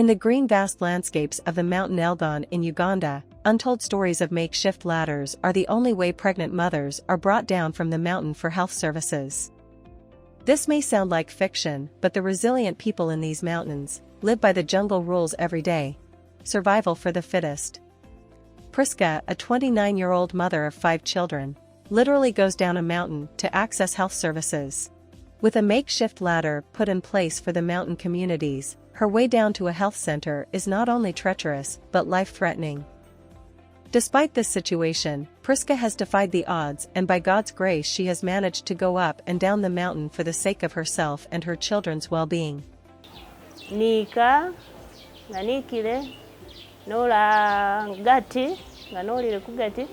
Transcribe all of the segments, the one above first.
In the green vast landscapes of the mountain Elgon in Uganda, untold stories of makeshift ladders are the only way pregnant mothers are brought down from the mountain for health services. This may sound like fiction, but the resilient people in these mountains live by the jungle rules every day. Survival for the fittest. Priska, a 29-year-old mother of 5 children, literally goes down a mountain to access health services. With a makeshift ladder put in place for the mountain communities, her way down to a health center is not only treacherous but life-threatening. Despite this situation, Priska has defied the odds, and by God's grace she has managed to go up and down the mountain for the sake of herself and her children's well-being. Nika nanikire nola gati nganolire ku gati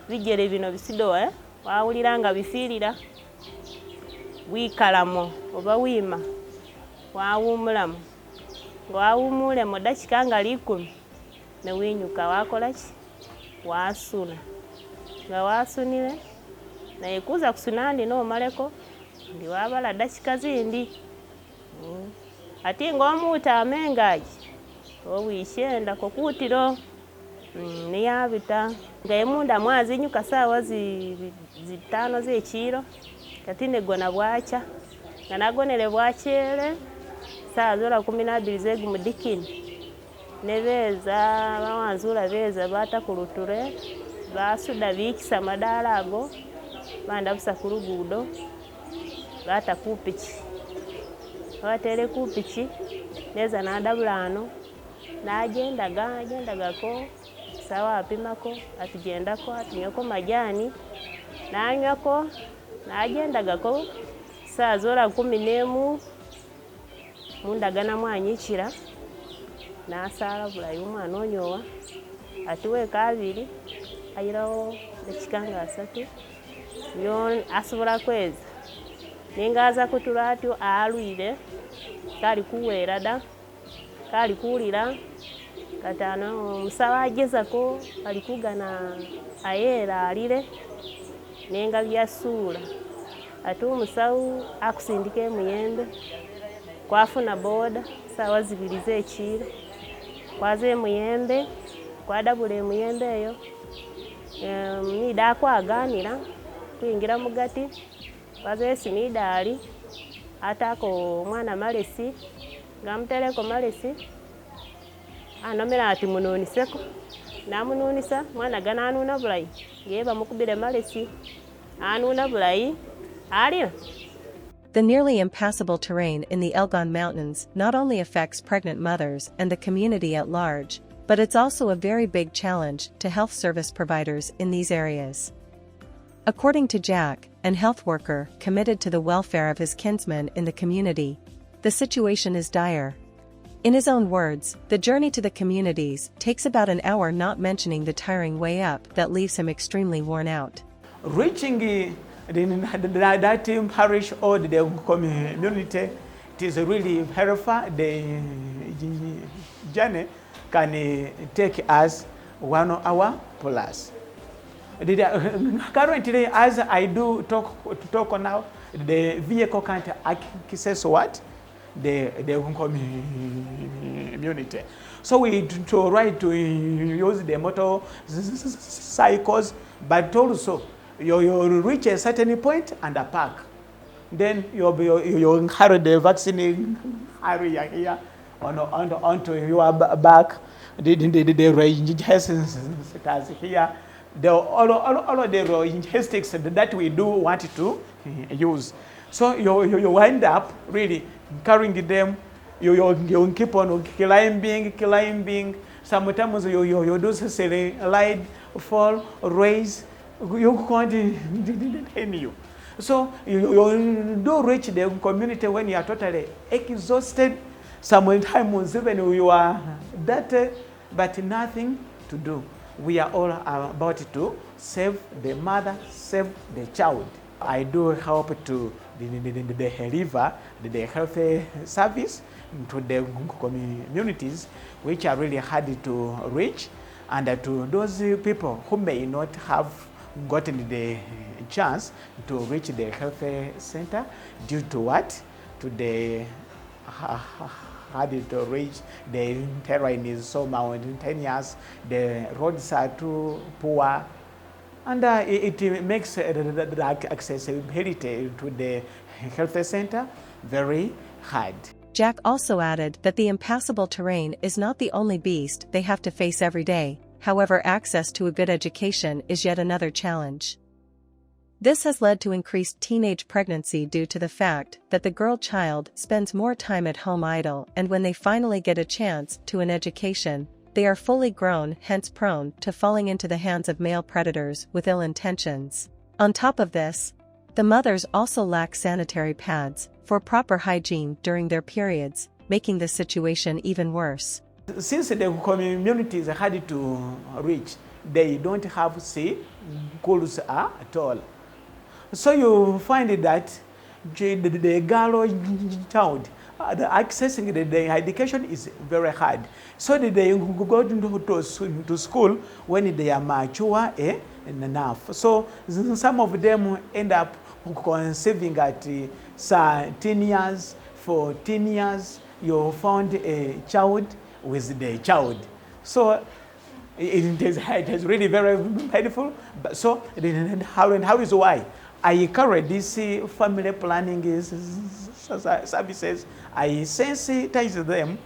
bijere bino bisidoa wawulira nga bifiirira wikalamo oba wiima wawumulamu ngawumule mu dakika nga 10 ne winyuka wakola ki wasuna nga wasunire naye kuza kusuna ndi n'omaleko ndi wabala dakika zindi ati ng'omuuta amengaji owishenda kokutiro niyabita nga emunda mwazinyuka saawa zitano z'ekiro kati negona bwacha nga nagonere bwachere saa zola 12 z'egumudikini nebeza bawanzula beza batakuluture basuda bikisa madala ago banda busa ku luguudo bata kupiki batere kupiki neza nadabulano nagendagako sawa apimako atugendako atunyako majani nanywako nagendagako saa zola 11 mundagana mwanyikira nasala bulayi umwana onyowa atiwe kabiri ayirawo ekikanga 3 yo asobola kweza ningaza kutula atyo alwire kali kuwera da kali kulira katano omusawo agezako ali kugana ayera alire nenga byasuula ate omusawo akusindika emuyembe kwafuna boda sawa 2 z'ekiro kwaze emuyembe kwadabula emuyembe eyo nida akwaganira kuyingira mugati kwaze esimidali atako omwana malesi ngamutereko malesi anomera ati mununiseko namununisa mwana gana anuna bulayi ngeba mukubire malesi anuna bulayi alira. The nearly impassable terrain in the Elgon Mountains not only affects pregnant mothers and the community at large, but it's also a very big challenge to health service providers in these areas. According to Jack, an health worker committed to the welfare of his kinsmen in the community, the situation is dire. In his own words, the journey to the communities takes about an hour, not mentioning the tiring way up that leaves him extremely worn out. Reaching that parish or the community, it is really helpful. The journey can take us 1 hour plus. Currently, as I do talk now, the vehicle can't access what? The community. So we try to use the motorcycles, but also you reach a certain point and park. Then you'll carry the vaccine area here onto your back. The registers here. All of the logistics that we do want to use. So you wind up really carrying them. You keep on climbing. Sometimes you do slide, fall, raise. You can't continue. So you do reach the community when you are totally exhausted. Sometimes even you are dirty, but nothing to do. We are all about to save the mother, save the child. I do help to deliver the health service to the communities which are really hard to reach, and to those people who may not have gotten the chance to reach the health center due to what? To the hard to reach. The terrain is so mountainous. The roads are too poor. And it makes the accessibility to the health center very hard. Jack also added that the impassable terrain is not the only beast they have to face every day. However, access to a good education is yet another challenge. This has led to increased teenage pregnancy due to the fact that the girl child spends more time at home idle, and when they finally get a chance to an education, they are fully grown, hence prone to falling into the hands of male predators with ill intentions. On top of this, the mothers also lack sanitary pads for proper hygiene during their periods, making the situation even worse. Since the community is hard to reach, they don't have schools at all. So you find that the girl child, accessing the education is very hard. So they go to school when they are mature enough. So some of them end up conceiving at 13 years, 14 years. You found a child with the child. So it is really very painful. But so how is why? I carry this family planning services. I sensitize them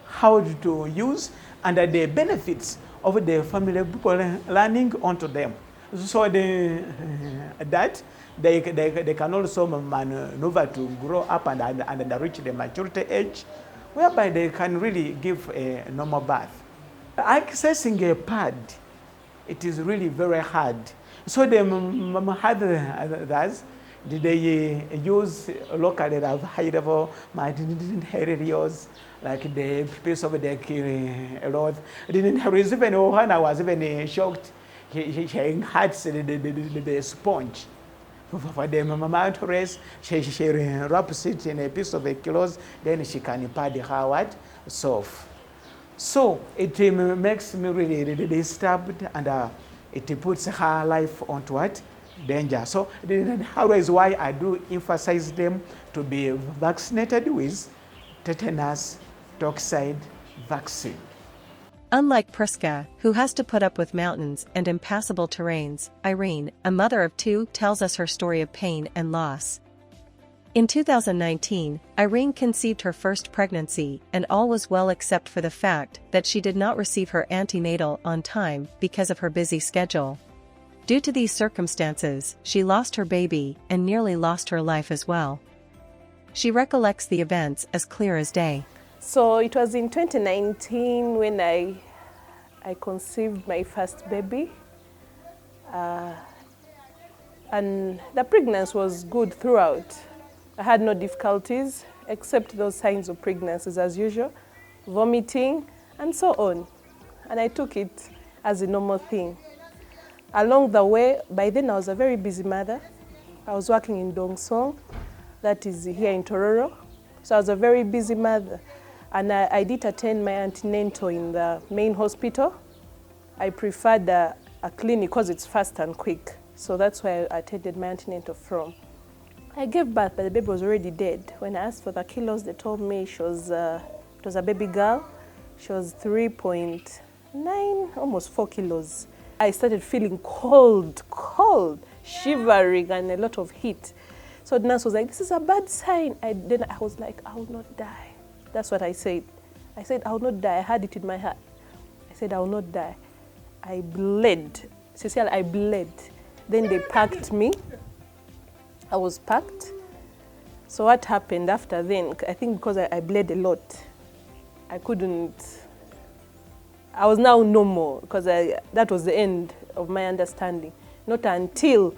how to use and the benefits of the family planning onto them. So that they can also maneuver to grow up and reach the maturity age, whereby they can really give a normal birth. Accessing a pad, it is really very hard. So the mothers, they use locally high-level materials, like the piece of the road. There is even one I was even shocked. He had the sponge. For the mattress, she wraps it in a piece of a cloth, then she can pad her soft. So it makes me really disturbed, and it puts her life onto danger. So that is why I do emphasize them to be vaccinated with tetanus toxoid vaccine. Unlike Priska, who has to put up with mountains and impassable terrains, Irene, a mother of two, tells us her story of pain and loss. In 2019, Irene conceived her first pregnancy, and all was well except for the fact that she did not receive her antenatal on time because of her busy schedule. Due to these circumstances, she lost her baby and nearly lost her life as well. She recollects the events as clear as day. So it was in 2019 when I conceived my first baby. And the pregnancy was good throughout. I had no difficulties except those signs of pregnancies as usual, vomiting and so on. And I took it as a normal thing. Along the way, by then I was a very busy mother. I was working in Dongsong, that is here in Tororo. So I was a very busy mother. And I did attend my antenatal in the main hospital. I preferred a clinic because it's fast and quick. So that's where I attended my antenatal from. I gave birth, but the baby was already dead. When I asked for the kilos, they told me it was a baby girl. She was 3.9, almost 4 kilos. I started feeling cold, shivering, and a lot of heat. So the nurse was like, this is a bad sign. Then I was like, I will not die. That's what I said. I said, I will not die. I had it in my heart. I said, I will not die. I bled. Cecile, I bled. Then they packed me. I was packed. So what happened after then, I think because I bled a lot, I was now normal because that was the end of my understanding. Not until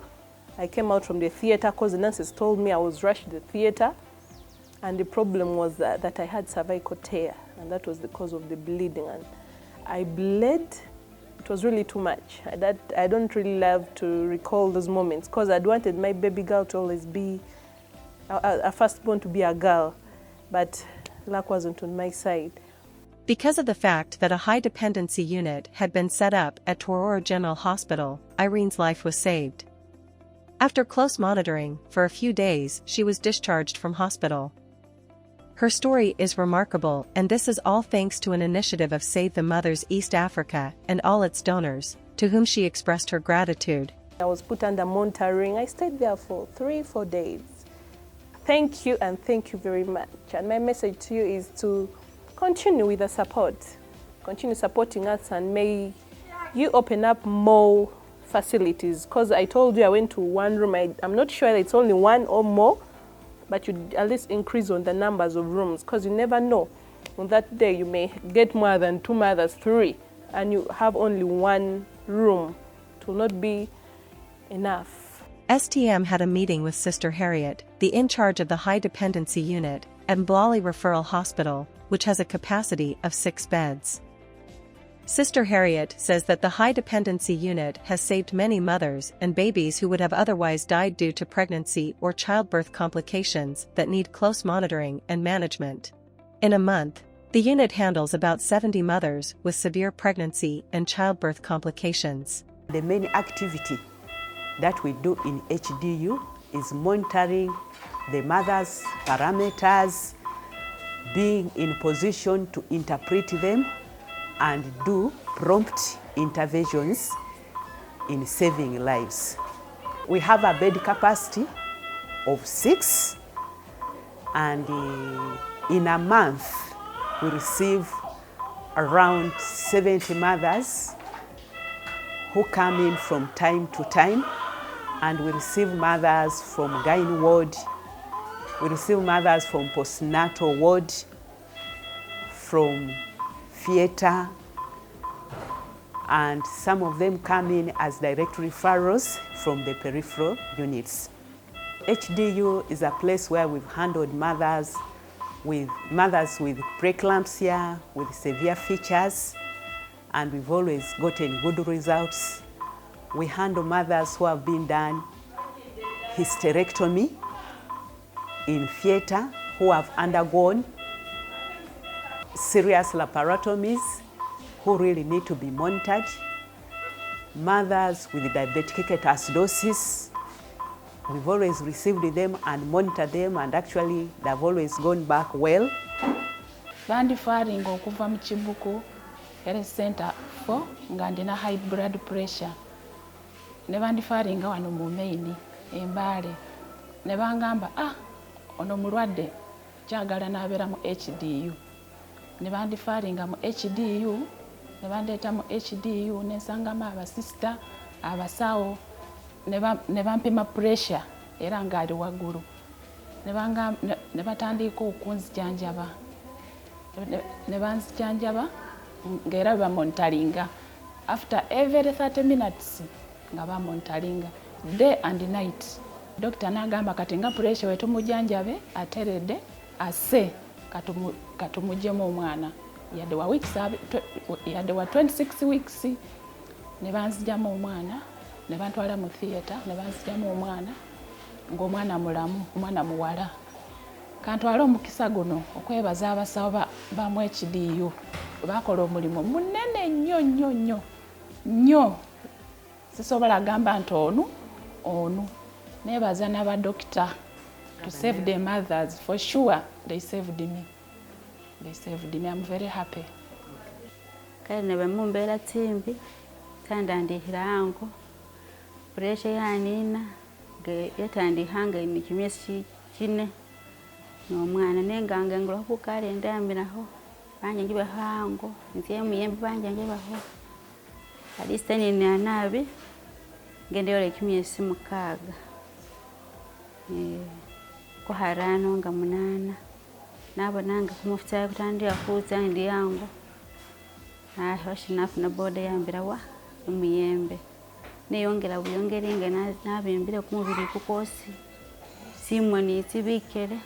I came out from the theater, because the nurses told me I was rushed to the theater, and the problem was that I had cervical tear, and that was the cause of the bleeding. And I bled. It was really too much. I don't really love to recall those moments because I'd wanted my baby girl to always be, a firstborn to be a girl, but luck wasn't on my side. Because of the fact that a high-dependency unit had been set up at Tororo General Hospital, Irene's life was saved. After close monitoring, for a few days she was discharged from hospital. Her story is remarkable, and this is all thanks to an initiative of Save the Mothers East Africa and all its donors, to whom she expressed her gratitude. I was put under monitoring. I stayed there for 3-4 days. Thank you, and thank you very much. And my message to you is to continue with the support. Continue supporting us, and may you open up more facilities. Because I told you I went to one room. I'm not sure that it's only one or more, but you at least increase on the numbers of rooms, because you never know. On that day, you may get more than 2 mothers, 3, and you have only 1 room. It will not be enough. STM had a meeting with Sister Harriet, the in charge of the High Dependency Unit, at Mblali Referral Hospital, which has a capacity of 6 beds. Sister Harriet says that the High Dependency Unit has saved many mothers and babies who would have otherwise died due to pregnancy or childbirth complications that need close monitoring and management. In a month, the unit handles about 70 mothers with severe pregnancy and childbirth complications. The main activity that we do in HDU is monitoring the mother's parameters, being in position to interpret them, and do prompt interventions in saving lives. We have a bed capacity of 6, and in a month we receive around 70 mothers who come in from time to time, and we receive mothers from gynae ward, we receive mothers from postnatal ward, from theatre, and some of them come in as direct referrals from the peripheral units. HDU is a place where we've handled mothers with preeclampsia, with severe features, and we've always gotten good results. We handle mothers who have been done hysterectomy in theatre, who have undergone serious laparotomies, who really need to be monitored. Mothers with diabetic ketoacidosis, we've always received them and monitored them, and actually they've always gone back well. Bandifaringa okuva mu Kibuku Health Center for nga ndina high blood pressure. Ne bandifaringa wano mu main Embale. Ne bangamba ono mulwadde kyagala nabeera mu HDU. Ne bandifaringa mu HDU, ne bandeeta mu HDU, ne nsangamu abasista, abasawo, ne bampima pressure era nga ali waggulu. Ne batandika okunzijanjaba. Ne banzijanjaba ng'era bamonitaringa. After every 30 minutes nga bamonitaringa, day and night. Doctor n'agamba kati nga pressure wetumujanjabe ateredde ase katumujjemu omwana. Yadde wa 26 weeks. Ne banzijamu omwana, ne bantwala mu theatre, ne banzijamu omwana ng'omwana mulamu, omwana muwala. Kantwala omukisa guno okwebaza abasawo ba mu HDU. Bakola omulimu munene nnyo. Sisobola gamba nti onu. Nebaza n'abadokita to save the mothers. For sure, they saved me. I'm very happy. Kale ne bamumbeera timbi tandandihira ango pressure yanina yatandihanga ni kimyesi 4 n'omwana nengange ngula kukale ndamiraho banje ngibe hango nziye muyembe banje ngibaho alistani ni anabi ngende yole kimyesi 6 ko harano nga 8 nabo nanga kumufita kutandira kuza ndi yango hoshinafu na boda yambirawa umuyembe neyongera buyongeringa nabimbire kumubiri kukosi simoni itibikere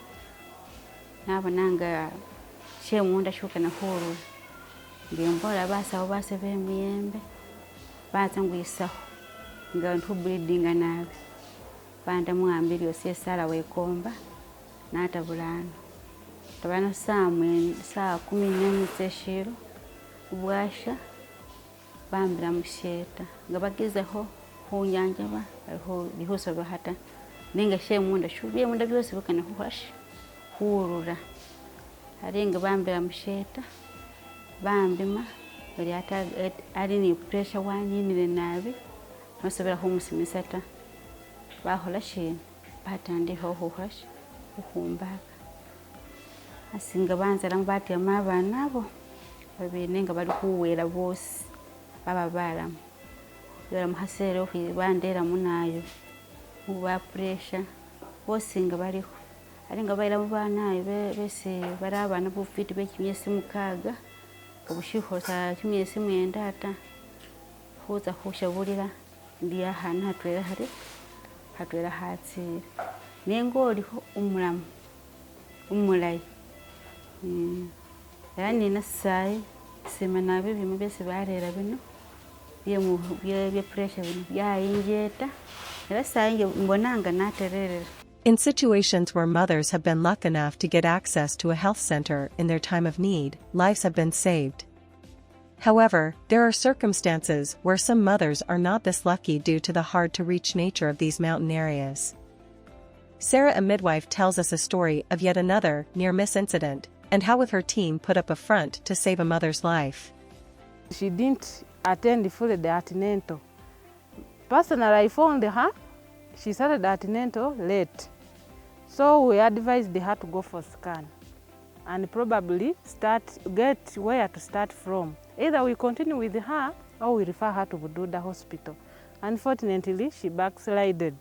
nabo nanga shemunda shuka na horo ngembola basawo basebe muyembe batangwisa nga ntu bleedinga nabi banda muambiri osesala wekomba natabulano tabana samwe saa 10 seshiro ubwasha bambira musheta ngabagizeho hunyanja ba ho bihoso bahata ninga shemunda shubiye munda byose bakana huhasha hurura aringa bambira musheta bambima bali ali ni pressure wanyinire nabi nosobera kumusimisa ta bahola shino batandiho huhash uhumbaka asinga banzala batema abana abo babiri nga bali kuwera bose baba balamu yora muhasero bandera munayo uba pressure bose nga baliho ari nga bayira mu banayo bese bari abana bufiti bekimyesi mukaga ubushiho sa kimyesi mwendata huza hushaburira ndiya hana hatwera hatsi nengoliho umulamu umulai yani nasaye sema nabe bimu bese barera bino bye pressure bino byayinjeta era saye mbonanga natererera. In situations where mothers have been lucky enough to get access to a health center in their time of need, lives have been saved. However, there are circumstances where some mothers are not this lucky due to the hard-to-reach nature of these mountain areas. Sarah, a midwife, tells us a story of yet another near-miss incident, and how with her team put up a front to save a mother's life. She didn't attend fully the antenatal. Personally, I found her, she started the antenatal late. So we advised her to go for scan and probably get where to start from. Either we continue with her or we refer her to Bududa Hospital. Unfortunately, she backslided.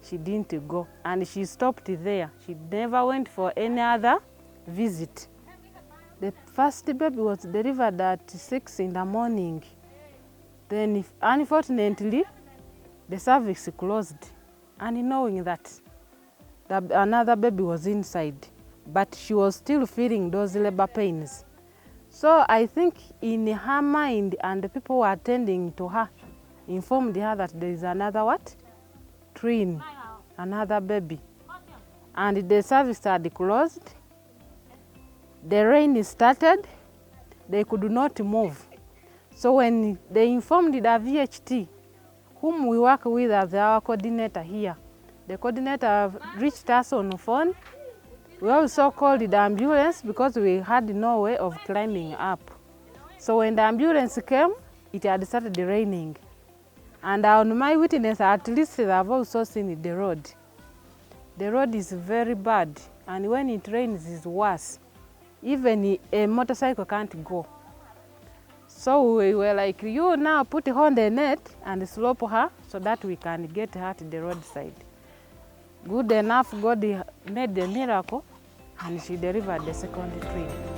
She didn't go and she stopped there. She never went for any other visit. The first baby was delivered at 6 in the morning. Then unfortunately, the cervix closed, and knowing that another baby was inside, but she was still feeling those labor pains. So I think in her mind, and the people who were attending to her informed her that there is another twin, another baby. And the cervix had closed. The rain started, they could not move. So when they informed the VHT, whom we work with as our coordinator here, the coordinator reached us on the phone. We also called the ambulance because we had no way of climbing up. So when the ambulance came, it had started raining. And on my witness, at least they have also seen the road. The road is very bad, and when it rains, it's worse. Even a motorcycle can't go. So we were like, you now put her on the net and slope her so that we can get her to the roadside. Good enough, God made the miracle, and she delivered the second twin.